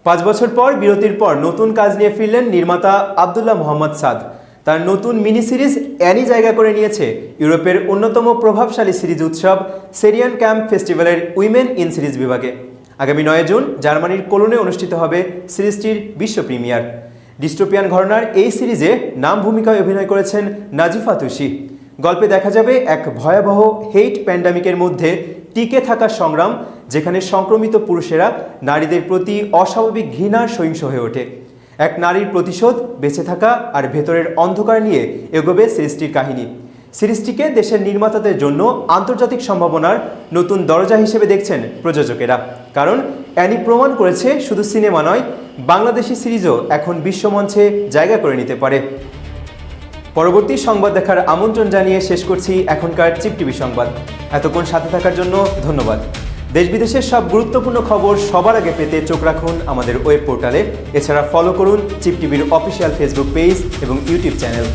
5 বছর পর বিরতির পর নতুন কাজ নিয়ে ফিরলেন নির্মাতা আব্দুল্লাহ মোহাম্মদ সাদ। তার নতুন মিনি সিরিজ অ্যানি জায়গা করে নিয়েছে ইউরোপের অন্যতম প্রভাবশালী সিরিজ উৎসব সেরিয়ান ক্যাম্প ফেস্টিভ্যালের উইমেন ইন সিরিজ বিভাগে। আগামী 9 জুন জার্মানির কোলনে অনুষ্ঠিত হবে সিরিজটির বিশ্ব প্রিমিয়ার। ডিস্টোপিয়ান ঘরানার এই সিরিজে নাম ভূমিকায় অভিনয় করেছেন নাজিফা তুষি। গল্পে দেখা যাবে এক ভয়াবহ হেইট প্যান্ডামিকের মধ্যে টিকে থাকার সংগ্রাম, যেখানে সংক্রমিত পুরুষেরা নারীদের প্রতি অস্বাভাবিক ঘৃণার সহিংস হয়ে ওঠে। এক নারীর প্রতিশোধ, বেঁচে থাকা আর ভেতরের অন্ধকার নিয়ে এগোবে সিরিজটির কাহিনী। সিরিজটিকে দেশের নির্মাতাদের জন্য আন্তর্জাতিক সম্ভাবনার নতুন দরজা হিসেবে দেখছেন প্রযোজকেরা, কারণ অ্যানি প্রমাণ করেছে শুধু সিনেমা নয়, বাংলাদেশি সিরিজও এখন বিশ্বমঞ্চে জায়গা করে নিতে পারে। পরবর্তী সংবাদ দেখার আমন্ত্রণ জানিয়ে শেষ করছি এখনকার চিপ টিভি সংবাদ। এতক্ষণ সাথে থাকার জন্য ধন্যবাদ। দেশ বিদেশের সব গুরুত্বপূর্ণ খবর সবার আগে পেতে চোখ রাখুন আমাদের ওয়েব পোর্টালে। এছাড়া ফলো করুন চিপ টিভির অফিসিয়াল ফেসবুক পেজ এবং ইউটিউব চ্যানেল।